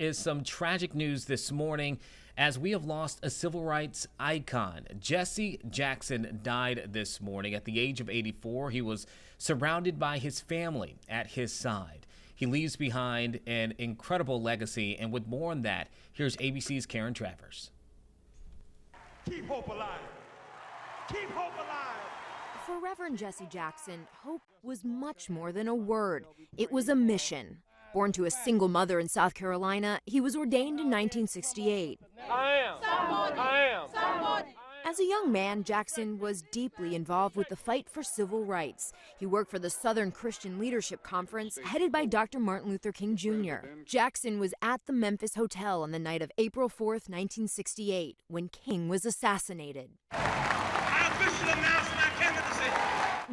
is some tragic news this morning as we have lost a civil rights icon. Jesse Jackson died this morning at the age of 84. He was surrounded by his family at his side. He leaves behind an incredible legacy, and with more on that, here's ABC's Karen Travers. Keep hope alive. Keep hope alive. For Reverend Jesse Jackson, hope was much more than a word. It was a mission. Born to a single mother in South Carolina, he was ordained in 1968. I am. As a young man, Jackson was deeply involved with the fight for civil rights. He worked for the Southern Christian Leadership Conference, headed by Dr. Martin Luther King Jr. Jackson was at the Memphis Hotel on the night of April 4th, 1968, when King was assassinated. I officially announce my candidacy.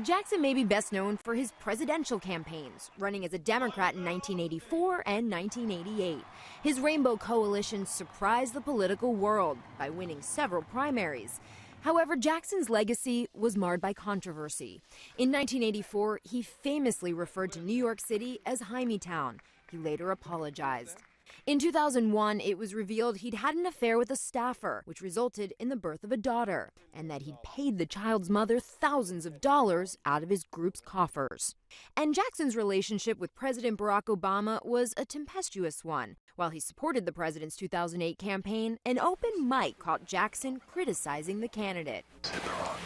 Jackson may be best known for his presidential campaigns, running as a Democrat in 1984 and 1988. His Rainbow Coalition surprised the political world by winning several primaries. However, Jackson's legacy was marred by controversy. In 1984, he famously referred to New York City as Hymietown. He later apologized. In 2001, it was revealed he'd had an affair with a staffer, which resulted in the birth of a daughter, and that he'd paid the child's mother thousands of dollars out of his group's coffers. And Jackson's relationship with President Barack Obama was a tempestuous one. While he supported the president's 2008 campaign, an open mic caught Jackson criticizing the candidate. Hit the rock,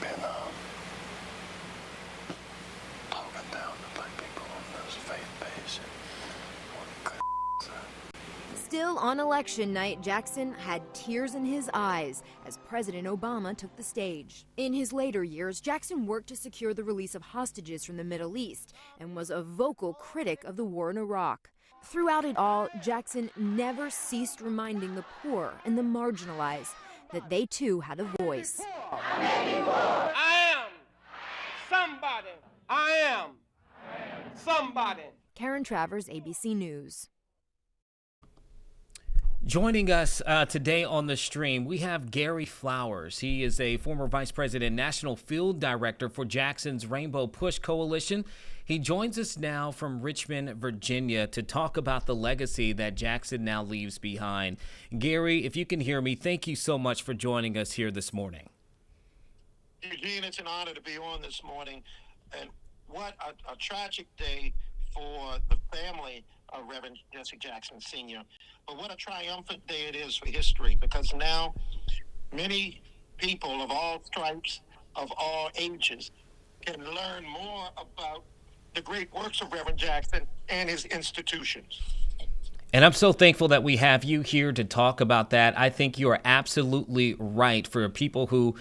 Vietnam, talking down to black people on those faith-based. Still, on election night, Jackson had tears in his eyes as President Obama took the stage. In his later years, Jackson worked to secure the release of hostages from the Middle East and was a vocal critic of the war in Iraq. Throughout it all, Jackson never ceased reminding the poor and the marginalized that they too had a voice. I am somebody. I am somebody. Karen Travers, ABC News. Joining us today on the stream, we have Gary Flowers. He is a former Vice President, National Field Director for Jackson's Rainbow Push Coalition. He joins us now from Richmond, Virginia, to talk about the legacy that Jackson now leaves behind. Gary, if you can hear me, thank you so much for joining us here this morning. Eugene, it's an honor to be on this morning. And what a tragic day for the family of Reverend Jesse Jackson Sr. But what a triumphant day it is for history, because now many people of all stripes, of all ages, can learn more about the great works of Reverend Jackson and his institutions. And I'm so thankful that we have you here to talk about that. I think you are absolutely right. For people who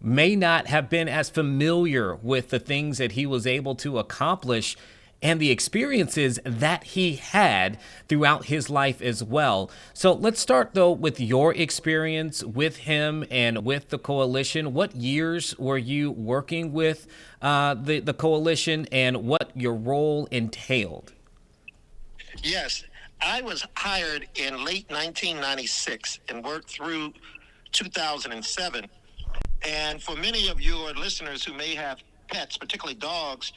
may not have been as familiar with the things that he was able to accomplish and the experiences that he had throughout his life as well. So let's start, though, with your experience with him and with the coalition. What years were you working with the coalition, and what your role entailed? Yes, I was hired in late 1996 and worked through 2007. And for many of your listeners who may have pets, particularly dogs,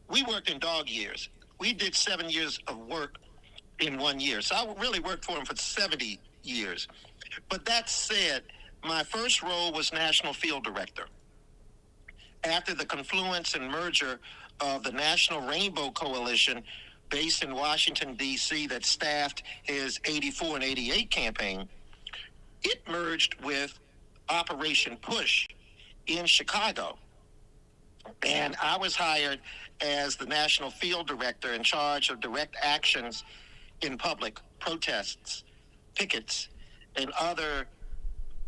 we worked in dog years. We did 7 years of work in 1 year. So I really worked for him for 70 years. But that said, my first role was National Field Director. After the confluence and merger of the National Rainbow Coalition, based in Washington, D.C., that staffed his 84 and 88 campaign, it merged with Operation Push in Chicago. And I was hired as the National Field Director in charge of direct actions in public, protests, pickets, and other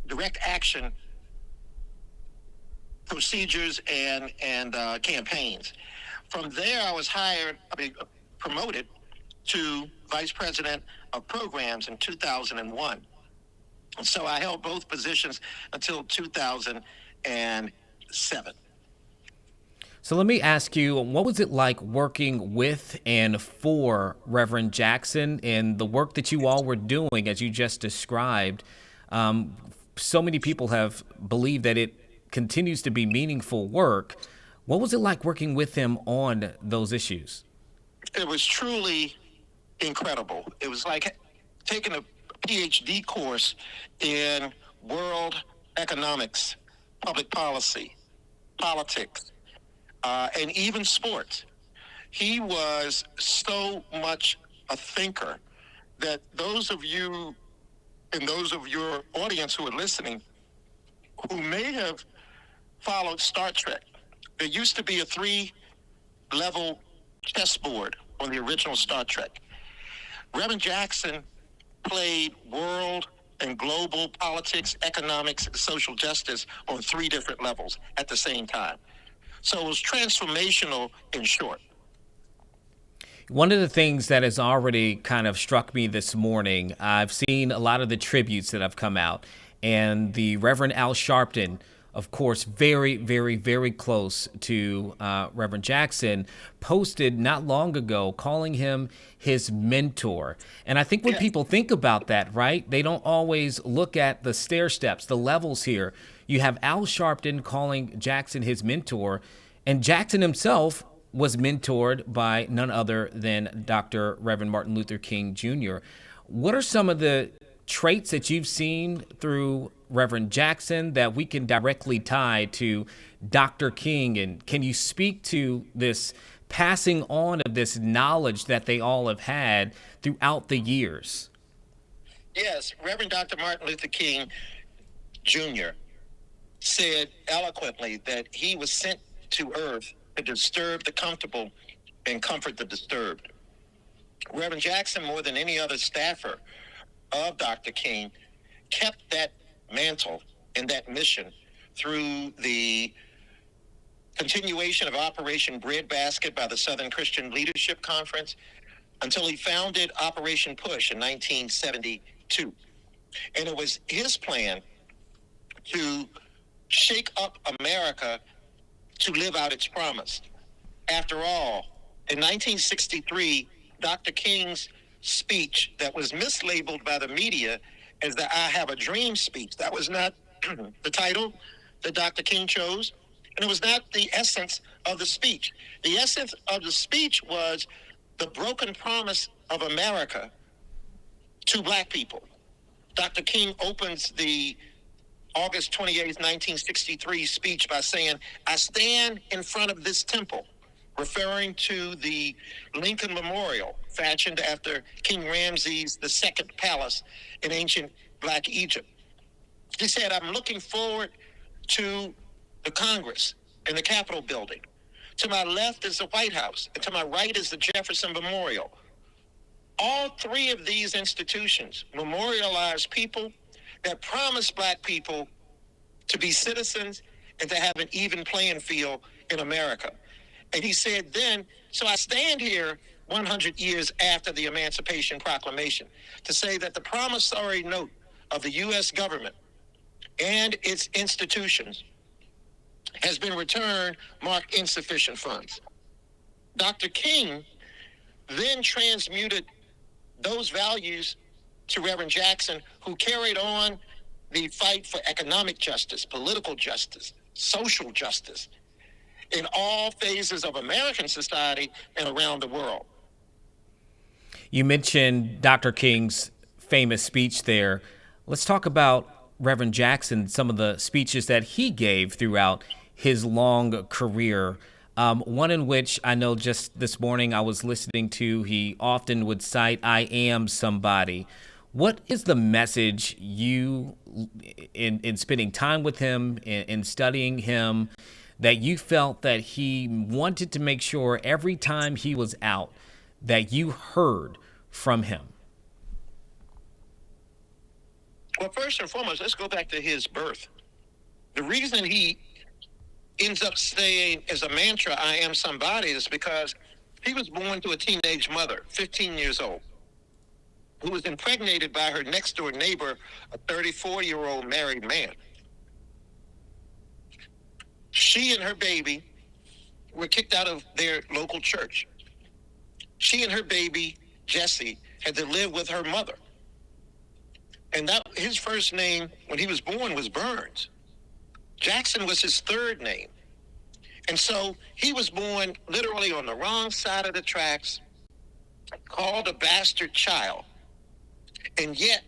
direct action procedures and campaigns. From there, I was promoted to Vice President of Programs in 2001. So I held both positions until 2007. So let me ask you, what was it like working with and for Reverend Jackson and the work that you all were doing, as you just described? So many people have believed that it continues to be meaningful work. What was it like working with him on those issues? It was truly incredible. It was like taken a PhD course in world economics, public policy, politics, and even sports. He was so much a thinker that those of you and those of your audience who are listening who may have followed Star Trek, there used to be a 3-level chessboard on the original Star Trek. Reverend Jackson played world and global politics, economics, and social justice on 3 different levels at the same time. So it was transformational in short. One of the things that has already kind of struck me this morning, I've seen a lot of the tributes that have come out, and the Reverend Al Sharpton, of course, very, very, very close to Reverend Jackson, posted not long ago calling him his mentor. And I think when people think about that, right, they don't always look at the stair steps, the levels here. You have Al Sharpton calling Jackson his mentor, and Jackson himself was mentored by none other than Dr. Reverend Martin Luther King Jr. What are some of the traits that you've seen through Reverend Jackson that we can directly tie to Dr. King? And can you speak to this passing on of this knowledge that they all have had throughout the years? Yes, Reverend Dr. Martin Luther King Jr. said eloquently that he was sent to earth to disturb the comfortable and comfort the disturbed. Reverend Jackson, more than any other staffer of Dr. King, kept that mantle and that mission through the continuation of Operation Breadbasket by the Southern Christian Leadership Conference until he founded Operation Push in 1972. And it was his plan to shake up America to live out its promise. After all, in 1963, Dr. King's speech that was mislabeled by the media as the I Have a Dream speech, that was not the title that Dr. King chose, and it was not the essence of the speech. The essence of the speech was the broken promise of America to Black people. Dr. King opens the August 28, 1963 speech by saying, "I stand in front of this temple," referring to the Lincoln Memorial, fashioned after King Ramses II palace in ancient Black Egypt. He said, "I'm looking forward to the Congress and the Capitol building. To my left is the White House, and to my right is the Jefferson Memorial. All 3 of these institutions memorialize people that promise Black people to be citizens and to have an even playing field in America." And he said then, "So I stand here 100 years after the Emancipation Proclamation to say that the promissory note of the U.S. government and its institutions has been returned marked insufficient funds." Dr. King then transmuted those values to Reverend Jackson, who carried on the fight for economic justice, political justice, social justice in all phases of American society and around the world. You mentioned Dr. King's famous speech there. Let's talk about Reverend Jackson, some of the speeches that he gave throughout his long career. One in which I know just this morning I was listening to, he often would cite, "I am somebody." What is the message you, in spending time with him, in studying him, that you felt that he wanted to make sure every time he was out that you heard from him? Well, first and foremost, let's go back to his birth. The reason he ends up saying as a mantra, "I am somebody," is because he was born to a teenage mother, 15 years old, who was impregnated by her next door neighbor, a 34-year-old married man. She and her baby were kicked out of their local church. She and her baby, Jesse, had to live with her mother. And that his first name when he was born was Burns. Jackson was his third name. And so he was born literally on the wrong side of the tracks, called a bastard child. And yet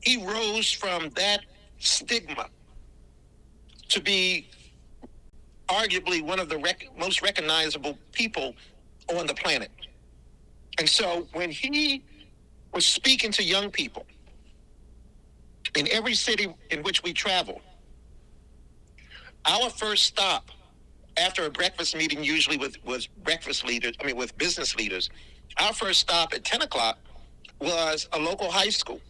he rose from that stigma to be arguably one of the most recognizable people on the planet. And so when he was speaking to young people in every city in which we traveled, our first stop after a breakfast meeting, usually with business leaders, our first stop at 10 o'clock was a local high school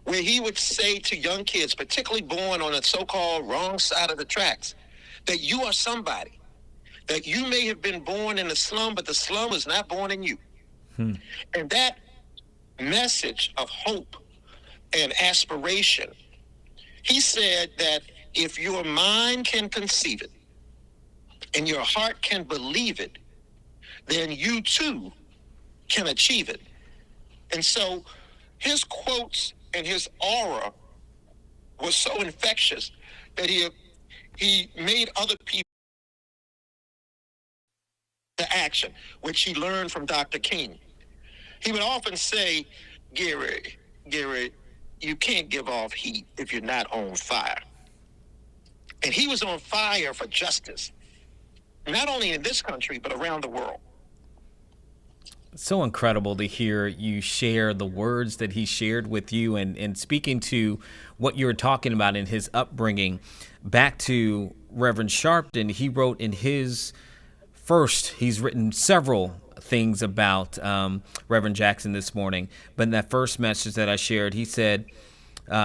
where he would say to young kids, particularly born on the so-called wrong side of the tracks, that you are somebody, that you may have been born in the slum, but the slum was not born in you. And that message of hope and aspiration, he said that if your mind can conceive it and your heart can believe it, then you too can achieve it. And so his quotes and his aura was so infectious that he made other people to action, which he learned from Dr. King. He would often say, Gary, you can't give off heat if you're not on fire. And he was on fire for justice, not only in this country, but around the world. So incredible to hear you share the words that he shared with you, and speaking to what you were talking about in his upbringing. Back to Reverend Sharpton, he wrote in his he's written several things about Reverend Jackson this morning, but in that first message that I shared, he said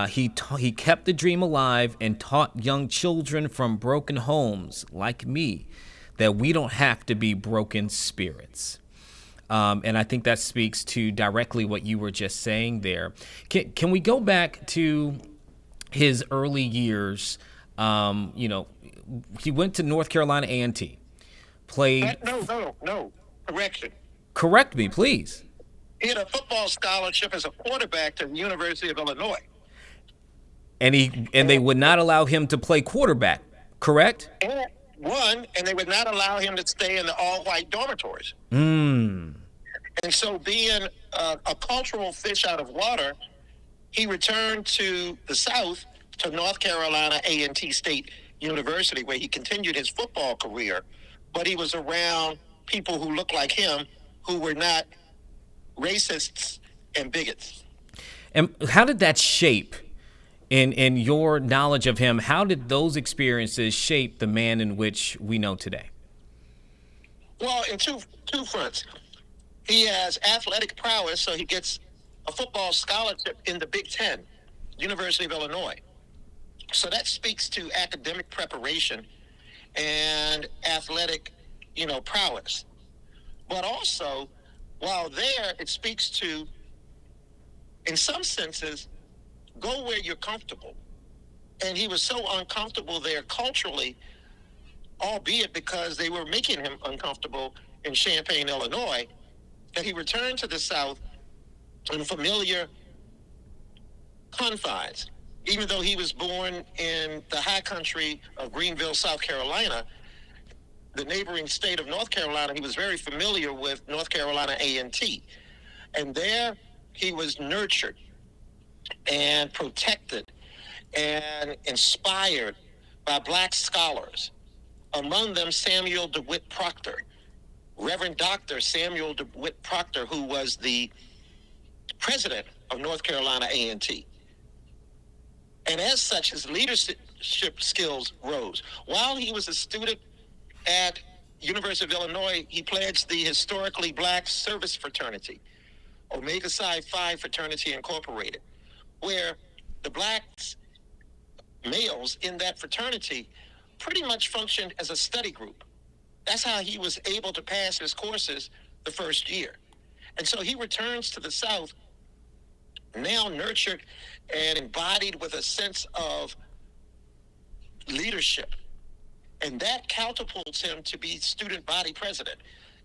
he kept the dream alive and taught young children from broken homes like me that we don't have to be broken spirits. And I think that speaks to directly what you were just saying there. Can we go back to his early years? He went to North Carolina A&T, played. No. Correction. Correct me, please. He had a football scholarship as a quarterback to the University of Illinois. And they would not allow him to play quarterback, correct? And they would not allow him to stay in the all-white dormitories. And so being a cultural fish out of water, he returned to the South, to North Carolina A&T State University, where he continued his football career, but he was around people who looked like him, who were not racists and bigots. And how did that shape, in your knowledge of him, how did those experiences shape the man in which we know today? Well, in two fronts. He has athletic prowess, so he gets a football scholarship in the Big Ten, University of Illinois. So that speaks to academic preparation and athletic, prowess. But also, while there, it speaks to, in some senses, go where you're comfortable. And he was so uncomfortable there culturally, albeit because they were making him uncomfortable in Champaign, Illinois, that he returned to the South in familiar confines. Even though he was born in the high country of Greenville, South Carolina, the neighboring state of North Carolina, he was very familiar with North Carolina A&T. And there he was nurtured and protected and inspired by Black scholars, among them Samuel DeWitt Proctor, Reverend Dr. Samuel DeWitt Proctor, who was the president of North Carolina A&T. And as such, his leadership skills rose. While he was a student at University of Illinois, he pledged the historically Black service fraternity, Omega Psi Phi Fraternity Incorporated, where the Blacks, males in that fraternity, pretty much functioned as a study group. That's how he was able to pass his courses the first year. And so he returns to the South, now nurtured and embodied with a sense of leadership. And that catapults him to be student body president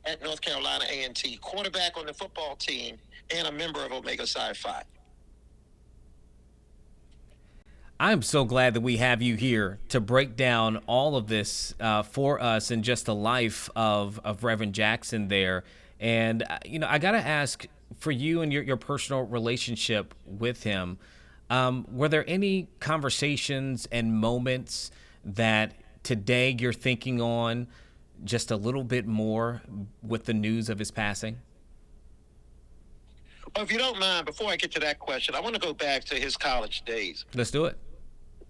at North Carolina A&T, quarterback on the football team, and a member of Omega Psi Phi. I'm so glad that we have you here to break down all of this for us in just the life of Reverend Jackson there. And, I got to ask, for you and your personal relationship with him, were there any conversations and moments that today you're thinking on just a little bit more with the news of his passing? Well, if you don't mind, before I get to that question, I want to go back to his college days. Let's do it.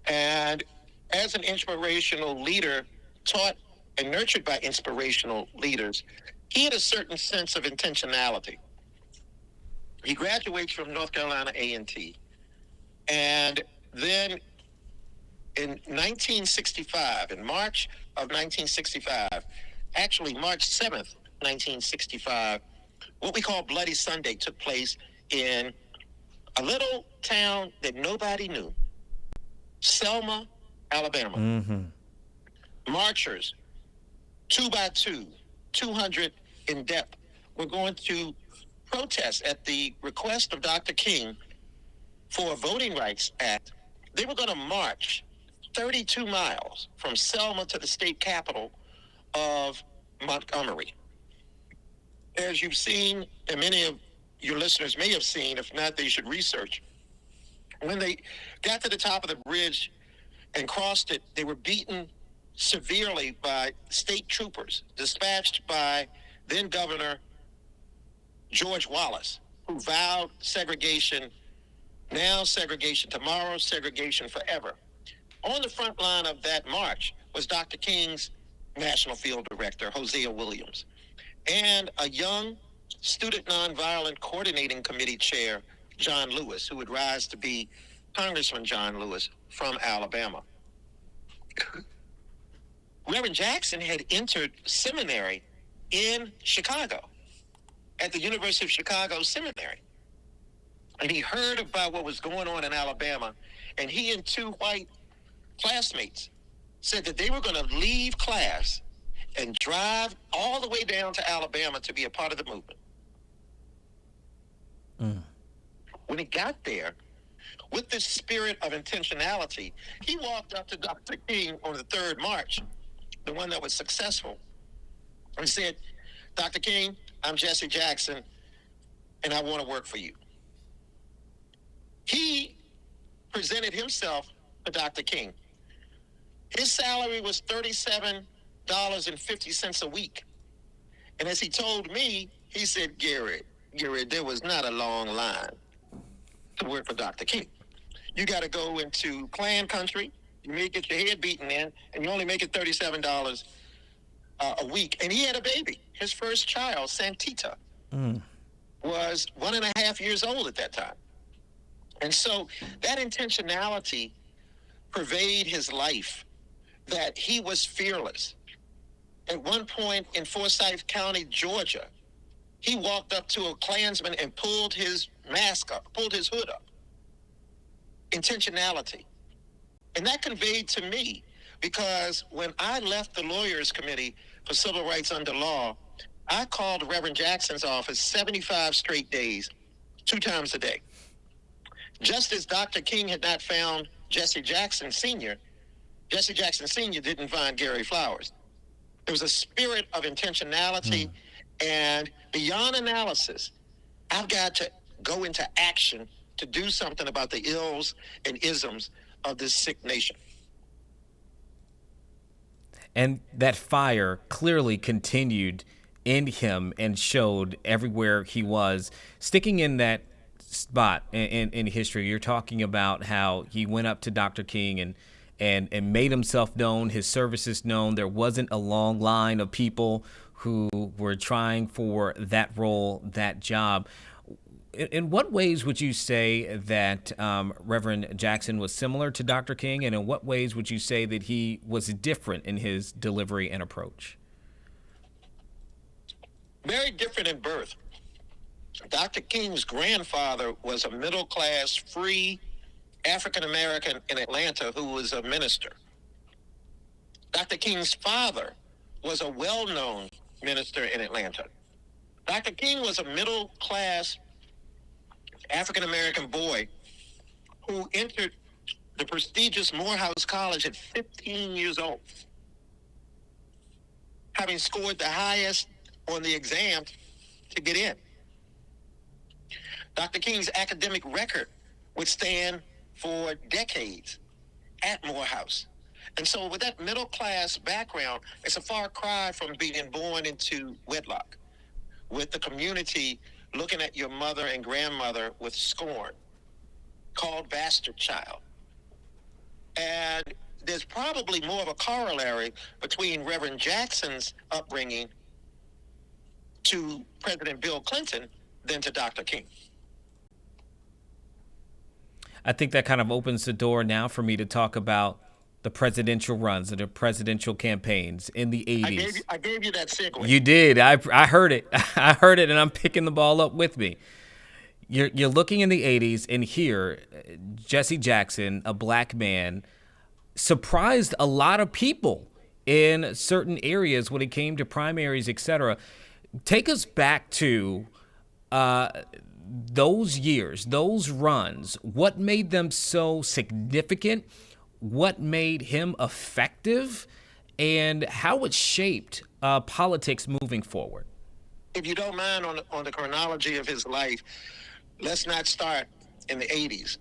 And as an inspirational leader, taught and nurtured by inspirational leaders, he had a certain sense of intentionality. He graduates from North Carolina A&T. And then in 1965, in March of 1965, actually March 7th, 1965, what we call Bloody Sunday took place in a little town that nobody knew, Selma, Alabama. Mm-hmm. Marchers, 2 by 2, 200 in depth, were going to protest at the request of Dr. King for a Voting Rights Act. They were going to march 32 miles from Selma to the state capital of Montgomery. As you've seen, and many of your listeners may have seen, if not, they should research. When they got to the top of the bridge and crossed it, they were beaten severely by state troopers dispatched by then Governor George Wallace, who vowed segregation now, segregation tomorrow, segregation forever. On the front line of that march was Dr. King's National Field Director, Hosea Williams, and a young Student Nonviolent Coordinating Committee Chair, John Lewis, who would rise to be Congressman John Lewis from Alabama. Reverend Jackson had entered seminary in Chicago, at the University of Chicago Seminary. And he heard about what was going on in Alabama, and he and 2 white classmates said that they were going to leave class and drive all the way down to Alabama to be a part of the movement. When he got there, with this spirit of intentionality, he walked up to Dr. King on the 3rd March, the one that was successful, and said, Dr. King, I'm Jesse Jackson, and I want to work for you. He presented himself to Dr. King. His salary was $37.50 a week. And as he told me, he said, Gary, there was not a long line to work for Dr. King. You got to go into Klan country, you may get your head beaten in, and you only make it $37 a week. And he had a baby. His first child, Santita, was 1.5 years old at that time. And so that intentionality pervaded his life, that he was fearless. At one point in Forsyth County, Georgia, he walked up to a Klansman and pulled his mask up, pulled his hood up. Intentionality. And that conveyed to me, because when I left the Lawyers Committee for Civil Rights Under Law, I called Reverend Jackson's office 75 straight days, 2 times a day. Just as Dr. King had not found Jesse Jackson Sr., Jesse Jackson Sr. didn't find Gary Flowers. There was a spirit of intentionality, and beyond analysis, I've got to go into action to do something about the ills and isms of this sick nation. And that fire clearly continued in him and showed everywhere he was. Sticking in that spot in history, you're talking about how he went up to Dr. King and made himself known, his services known. There wasn't a long line of people who were trying for that role, that job. In what ways would you say that Reverend Jackson was similar to Dr. King, and in what ways would you say that he was different in his delivery and approach? Very different in birth. Dr. King's grandfather was a middle-class, free African-American in Atlanta who was a minister. Dr. King's father was a well-known minister in Atlanta. Dr. King was a middle-class African-American boy who entered the prestigious Morehouse College at 15 years old, having scored the highest on the exam to get in. Dr. King's academic record would stand for decades at Morehouse. And so with that middle class background, it's a far cry from being born into wedlock, with the community looking at your mother and grandmother with scorn, called bastard child. And there's probably more of a corollary between Reverend Jackson's upbringing to President Bill Clinton than to Dr. King. I think that kind of opens the door now for me to talk about the presidential runs and the presidential campaigns in the 80s. I gave you that segue. You did. I heard it. I heard it, and I'm picking the ball up with me. You're looking in the 80s, and here, Jesse Jackson, a black man, surprised a lot of people in certain areas when it came to primaries, etc. Take us back to those years, those runs. What made them so significant? What made him effective? And how it shaped politics moving forward? If you don't mind, on the chronology of his life, let's not start in the 80s.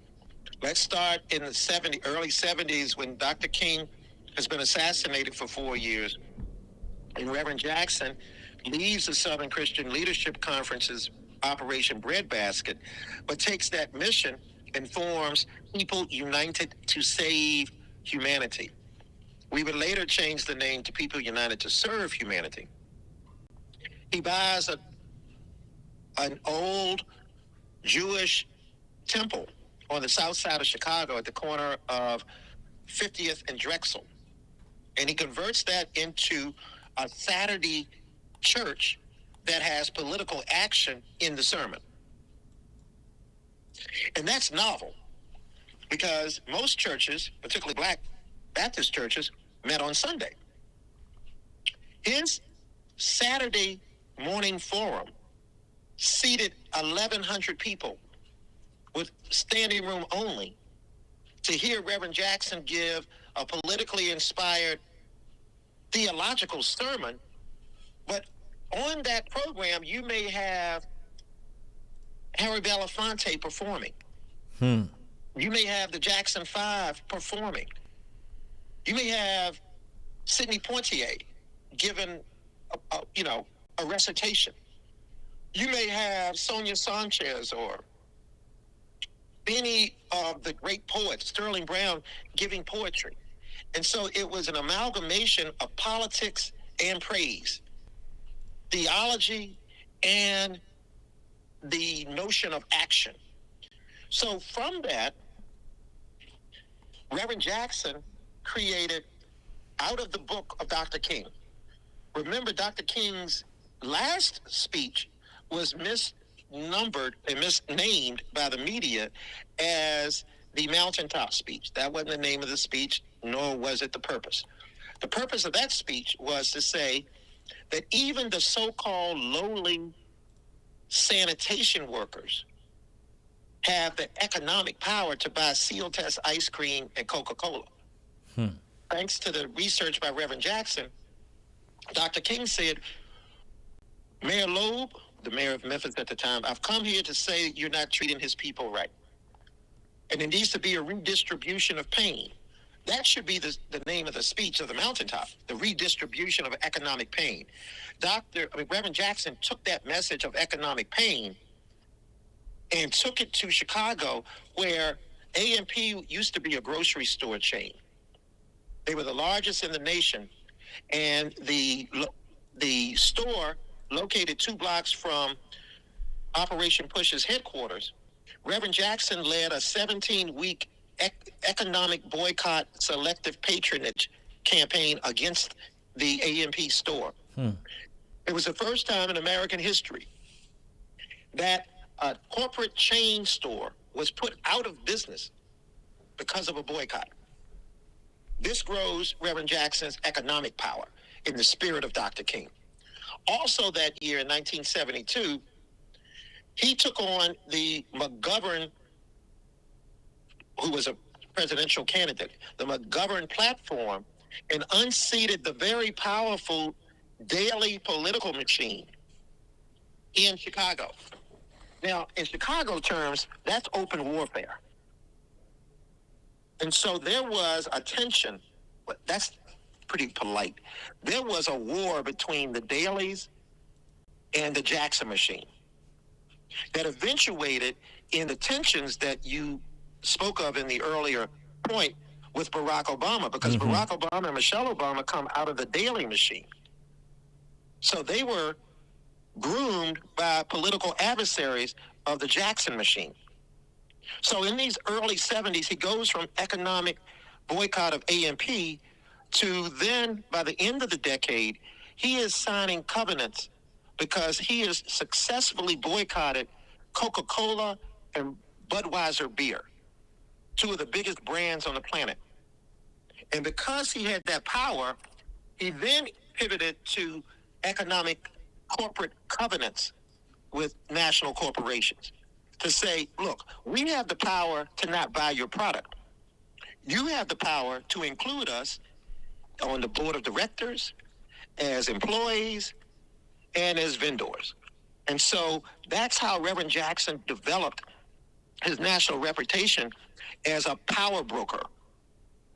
Let's start in the early 70s, when Dr. King has been assassinated for 4 years. And Reverend Jackson leaves the Southern Christian Leadership Conference's Operation Breadbasket, but takes that mission and forms People United to Save Humanity. We would later change the name to People United to Serve Humanity. He buys an old Jewish temple on the south side of Chicago at the corner of 50th and Drexel. And he converts that into a Saturday church that has political action in the sermon. And that's novel, because most churches, particularly Black Baptist churches, met on Sunday. His Saturday morning forum seated 1,100 people with standing room only to hear Reverend Jackson give a politically inspired theological sermon. But on that program, you may have Harry Belafonte performing. You may have the Jackson 5 performing. You may have Sidney Poitier giving a recitation. You may have Sonia Sanchez or any of the great poets, Sterling Brown, giving poetry. And so it was an amalgamation of politics and praise, theology and the notion of action. So from that, Reverend Jackson created out of the book of Dr. King. Remember, Dr. King's last speech was misnumbered and misnamed by the media as the mountaintop speech. That wasn't the name of the speech, nor was it the purpose. The purpose of that speech was to say that even the so-called lowly sanitation workers have the economic power to buy Seal Test ice cream and Coca-Cola. Thanks to the research by Reverend Jackson, Dr. King said, Mayor Loeb, the mayor of Memphis at the time, I've come here to say you're not treating his people right. And there needs to be a redistribution of pain. That should be the name of the speech of the mountaintop, the redistribution of economic pain. Reverend Jackson took that message of economic pain and took it to Chicago, where A&P used to be a grocery store chain. They were the largest in the nation, and the store located 2 blocks from Operation Push's headquarters. Reverend Jackson led a 17-week economic boycott, selective patronage campaign against the A&P store. It was the first time in American history that a corporate chain store was put out of business because of a boycott. This grows Reverend Jackson's economic power in the spirit of Dr. King. Also that year in 1972, he took on the McGovern, who was a presidential candidate, the McGovern platform, and unseated the very powerful daily political machine in Chicago. Now, in Chicago terms, that's open warfare. And so there was a tension, but that's pretty polite. There was a war between the dailies and the Jackson machine that eventuated in the tensions that you spoke of in the earlier point with Barack Obama, because Barack Obama and Michelle Obama come out of the daily machine. So they were groomed by political adversaries of the Jackson machine. So in these early 70s, he goes from economic boycott of AMP to then, by the end of the decade, he is signing covenants because he has successfully boycotted Coca-Cola and Budweiser beer, two of the biggest brands on the planet. And because he had that power, he then pivoted to economic corporate covenants with national corporations to say, look, we have the power to not buy your product. You have the power to include us on the board of directors, as employees, and as vendors. And so that's how Reverend Jackson developed his national reputation as a power broker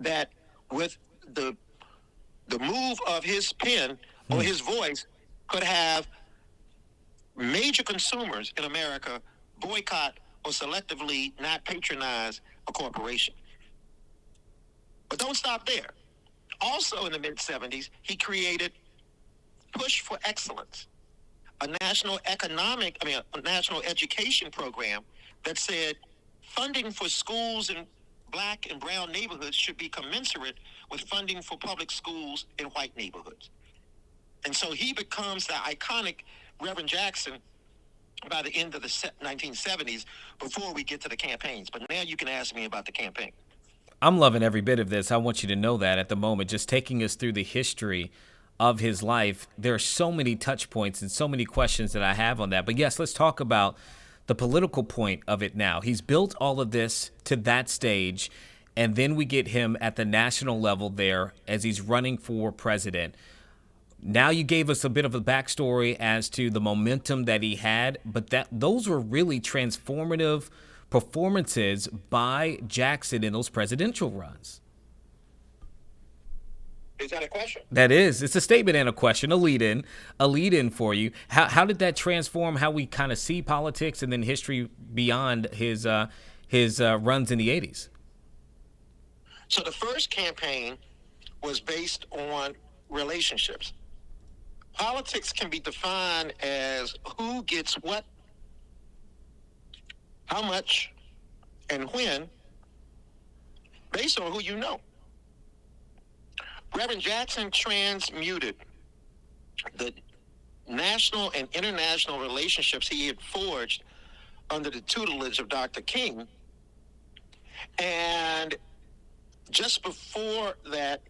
that with the move of his pen or his voice could have major consumers in America boycott or selectively not patronize a corporation. But don't stop there. Also in the mid-70s, he created Push for Excellence, a national education program that said funding for schools in black and brown neighborhoods should be commensurate with funding for public schools in white neighborhoods. And so he becomes the iconic Reverend Jackson by the end of the 1970s before we get to the campaigns. But now you can ask me about the campaign. I'm loving every bit of this. I want you to know that at the moment, just taking us through the history of his life, there are so many touch points and so many questions that I have on that. But yes, let's talk about the political point of it now. He's built all of this to that stage, and then we get him at the national level there as he's running for president. Now you gave us a bit of a backstory as to the momentum that he had, but those were really transformative performances by Jackson in those presidential runs. Is that a question? That is. It's a statement and a question, a lead-in for you. How did that transform how we kind of see politics and then history beyond his runs in the 80s? So the first campaign was based on relationships. Politics can be defined as who gets what, how much, and when, based on who you know. Reverend Jackson transmuted the national and international relationships he had forged under the tutelage of Dr. King. And just before that,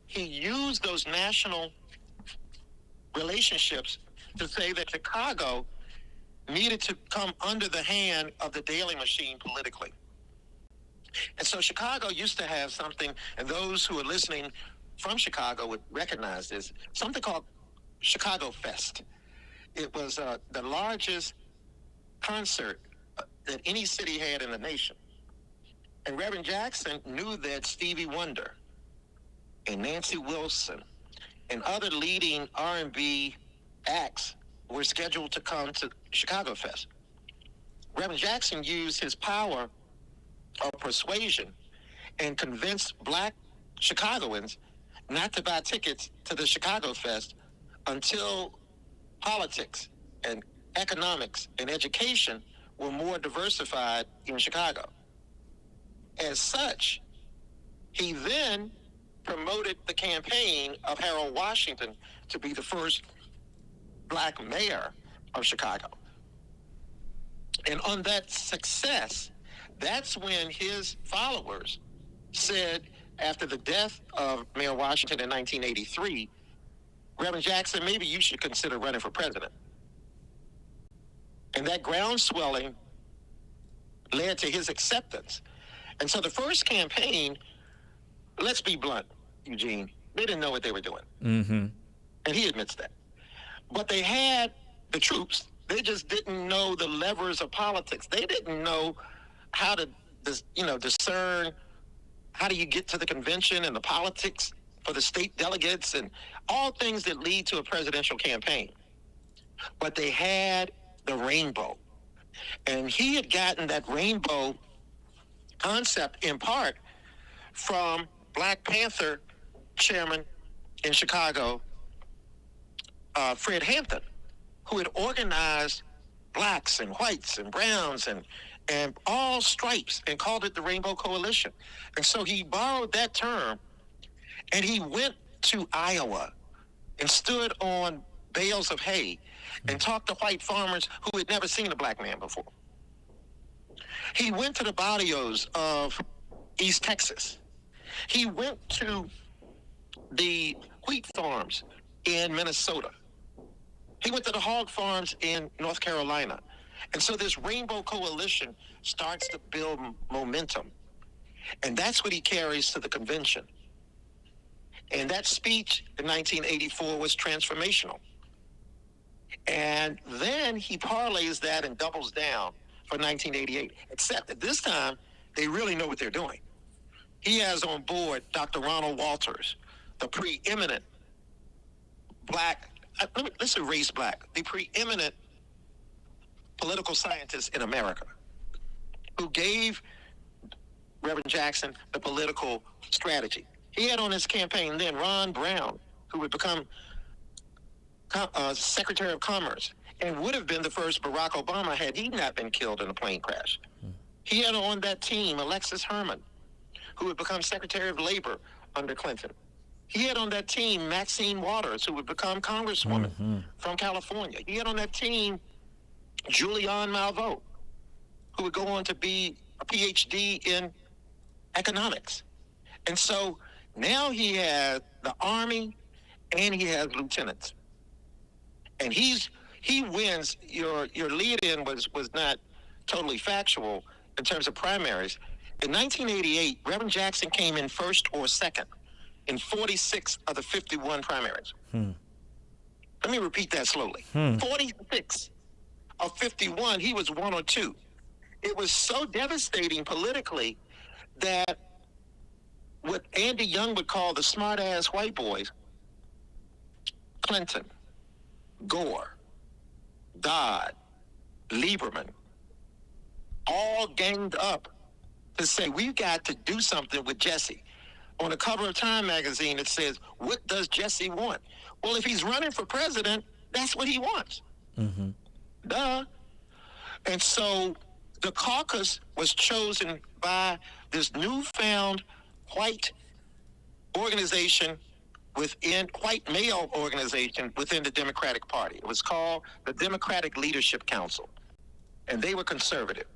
he used those national relationships to say that Chicago needed to come under the hand of the daily machine politically. And so Chicago used to have something, and those who are listening from Chicago would recognize this, something called Chicago Fest. It was the largest concert that any city had in the nation. And Reverend Jackson knew that Stevie Wonder and Nancy Wilson and other leading R&B acts were scheduled to come to Chicago Fest. Reverend Jackson used his power of persuasion and convinced black Chicagoans not to buy tickets to the Chicago Fest until politics and economics and education were more diversified in Chicago. As such, he then promoted the campaign of Harold Washington to be the first black mayor of Chicago. And on that success, that's when his followers said, after the death of Mayor Washington in 1983, Reverend Jackson, maybe you should consider running for president. And that groundswelling led to his acceptance. And so the first campaign, let's be blunt, Eugene, they didn't know what they were doing. Mm-hmm. And he admits that. But they had the troops, They just didn't know the levers of politics. They didn't know how to, discern how do you get to the convention and the politics for the state delegates and all things that lead to a presidential campaign. But they had the rainbow. And he had gotten that rainbow concept in part from Black Panther chairman in Chicago, Fred Hampton, who had organized blacks and whites and browns and all stripes and called it the Rainbow Coalition. And so he borrowed that term and he went to Iowa and stood on bales of hay and talked to white farmers who had never seen a black man before. He went to the barrios of East Texas. He went to the wheat farms in Minnesota. He went to the hog farms in North Carolina. And so this Rainbow Coalition starts to build momentum. And that's what he carries to the convention. And that speech in 1984 was transformational. And then he parlays that and doubles down for 1988, except at this time, they really know what they're doing. He has on board Dr. Ronald Walters, the preeminent black, let's erase black, the preeminent political scientist in America, who gave Reverend Jackson the political strategy. He had on his campaign then Ron Brown, who would become Secretary of Commerce and would have been the first Barack Obama had he not been killed in a plane crash. He had on that team Alexis Herman, who would become Secretary of Labor under Clinton. He had on that team Maxine Waters, who would become Congresswoman from California. He had on that team Julianne Malveaux, who would go on to be a PhD in economics. And so now he has the Army and he has lieutenants. And he wins. Your lead-in was not totally factual in terms of primaries. In 1988, Reverend Jackson came in first or second in 46 of the 51 primaries. Let me repeat that slowly. 46 of 51, he was 1 or 2. It was so devastating politically that what Andy Young would call the smart-ass white boys, Clinton, Gore, Dodd, Lieberman, all ganged up to say, we've got to do something with Jesse. On the cover of Time magazine, it says, what does Jesse want? Well, if he's running for president, that's what he wants. Duh. And so the caucus was chosen by this newfound white organization white male organization within the Democratic Party. It was called the Democratic Leadership Council. And they were conservative.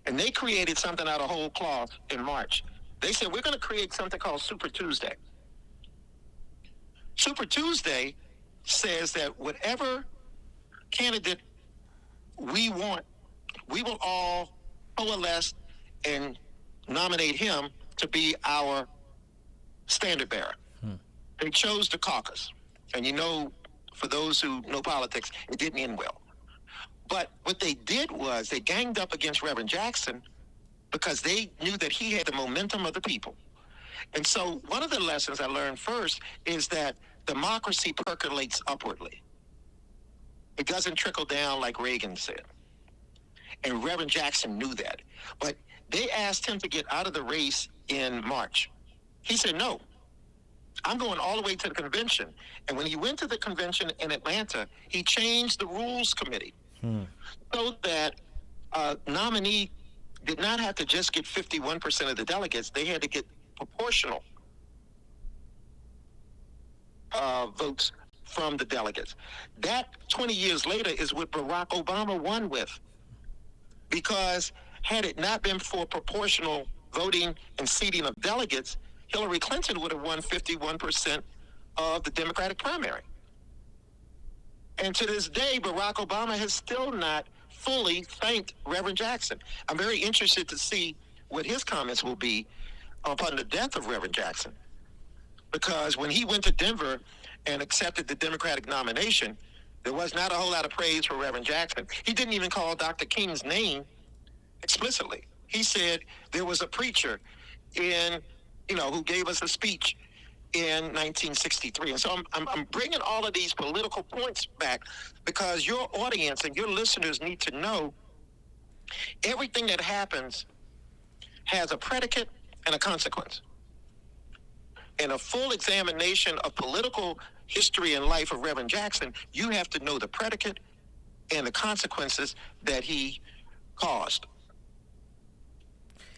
And they created something out of whole cloth in March. They said, we're going to create something called Super Tuesday. Super Tuesday says that whatever candidate we want, we will all coalesce and nominate him to be our standard bearer. They chose the caucus. And for those who know politics, it didn't end well. But what they did was they ganged up against Reverend Jackson because they knew that he had the momentum of the people. And so one of the lessons I learned first is that democracy percolates upwardly. It doesn't trickle down like Reagan said. And Reverend Jackson knew that. But they asked him to get out of the race in March. He said, no, I'm going all the way to the convention. And when he went to the convention in Atlanta, he changed the rules committee so that a nominee did not have to just get 51% of the delegates. They had to get proportional votes from the delegates. That 20 years later is what Barack Obama won with. Because had it not been for proportional voting and seating of delegates, Hillary Clinton would have won 51% of the Democratic primary. And to this day, Barack Obama has still not fully thanked Reverend Jackson. I'm very interested to see what his comments will be upon the death of Reverend Jackson. Because when he went to Denver and accepted the Democratic nomination, There was not a whole lot of praise for Reverend Jackson. He didn't even call Dr. King's name explicitly. He said there was a preacher who gave us a speech in 1963. And so I'm bringing all of these political points back because your audience and your listeners need to know everything that happens has a predicate and a consequence. In a full examination of political history and life of Reverend Jackson, you have to know the predicate and the consequences that he caused.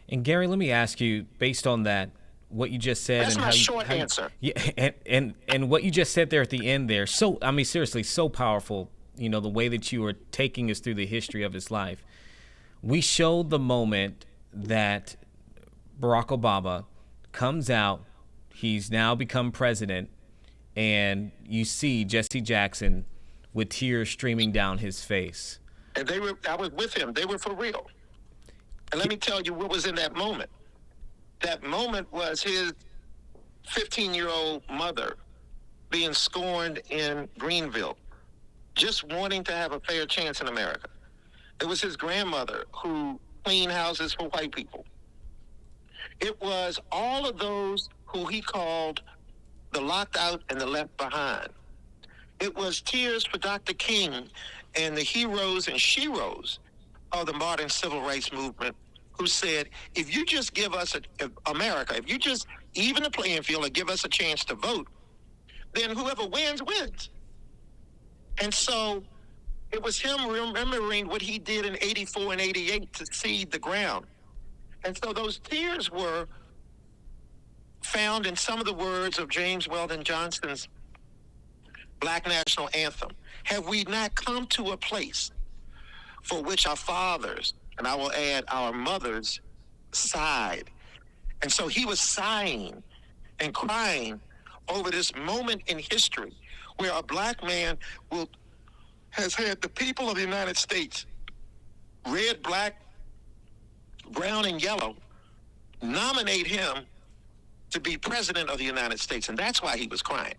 And Gary, let me ask you, based on that, what you just said. That's and my how short answer. Yeah, and what you just said there at the end there. So, I mean, seriously, so powerful. The way that you were taking us through the history of his life. We showed the moment that Barack Obama comes out. He's now become president, and you see Jesse Jackson with tears streaming down his face. And I was with him. They were for real. And let me tell you what was in that moment. That moment was his 15-year-old mother being scorned in Greenville, just wanting to have a fair chance in America. It was his grandmother who cleaned houses for white people. It was all of those who he called the locked out and the left behind. It was tears for Dr. King and the heroes and sheroes of the modern civil rights movement who said, if you just give us America, if you just even the playing field and give us a chance to vote, then whoever wins, wins. And so it was him remembering what he did in 84 and 88 to seed the ground. And so those tears were found in some of the words of James Weldon Johnson's Black National Anthem. Have we not come to a place for which our fathers, and I will add our mothers, sighed? And so he was sighing and crying over this moment in history where a black man has had the people of the United States, red, black, brown, and yellow, nominate him to be president of the United States. And that's why he was crying.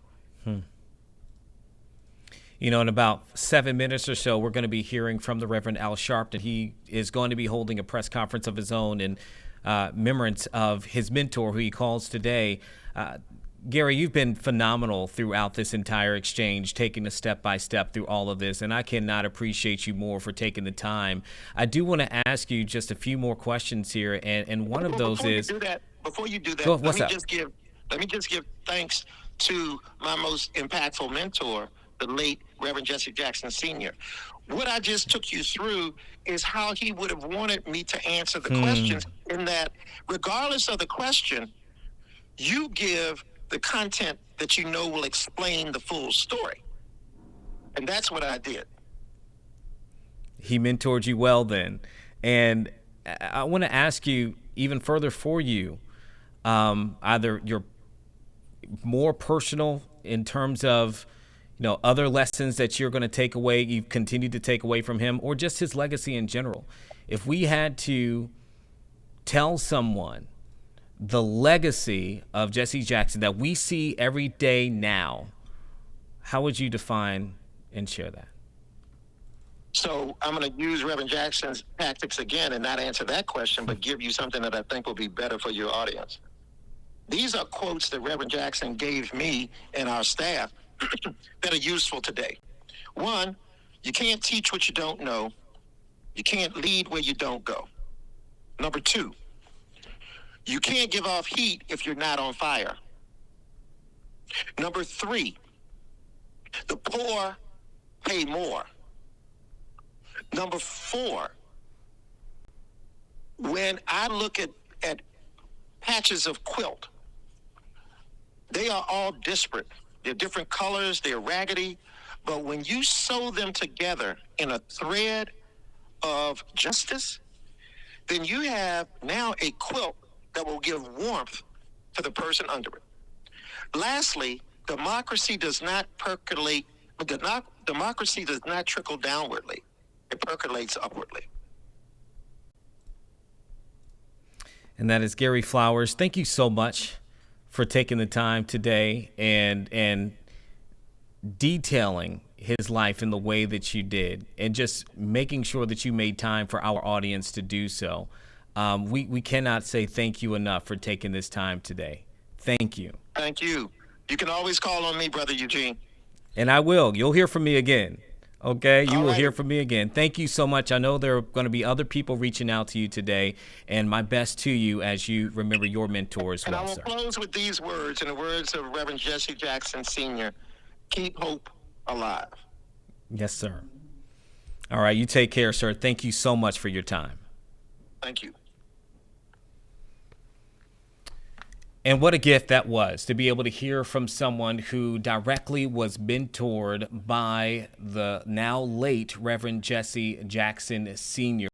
In about 7 minutes or so, we're going to be hearing from the Reverend Al Sharpton. He is going to be holding a press conference of his own in remembrance of his mentor, who he calls today. Gary, you've been phenomenal throughout this entire exchange, taking us step by step through all of this, and I cannot appreciate you more for taking the time. I do want to ask you just a few more questions here, and one of those is... Before you do that, let me just give thanks to my most impactful mentor, the late Reverend Jesse Jackson Sr. What I just took you through is how he would have wanted me to answer the questions, in that regardless of the question, you give the content that you know will explain the full story. And that's what I did. He mentored you well then. And I want to ask you even further for you, either your more personal in terms of other lessons that you're going to take away, you've continued to take away from him, or just his legacy in general. If we had to tell someone the legacy of Jesse Jackson that we see every day now, how would you define and share that? So I'm going to use Reverend Jackson's tactics again and not answer that question, but give you something that I think will be better for your audience. These are quotes that Reverend Jackson gave me and our staff that are useful today. One, you can't teach what you don't know. You can't lead where you don't go. Number two, you can't give off heat if you're not on fire. Number three, the poor pay more. Number four, when I look at patches of quilt, they are all disparate. They're different colors, they're raggedy, but when you sew them together in a thread of justice, then you have now a quilt that will give warmth to the person under it. Lastly, democracy does not percolate, democracy does not trickle downwardly. It percolates upwardly. And that is Gary Flowers. Thank you so much for taking the time today and detailing his life in the way that you did, and just making sure that you made time for our audience to do so. We cannot say thank you enough for taking this time today. Thank you. Thank you. You can always call on me, Brother Eugene. And I will. You'll hear from me again. Okay, you All will right. hear from me again. Thank you so much. I know there are going to be other people reaching out to you today, and my best to you as you remember your mentor as And I well, will sir. close with these words, in the words of Reverend Jesse Jackson Sr. Keep hope alive. Yes, sir. All right, you take care, sir. Thank you so much for your time. Thank you. And what a gift that was to be able to hear from someone who directly was mentored by the now late Reverend Jesse Jackson Sr.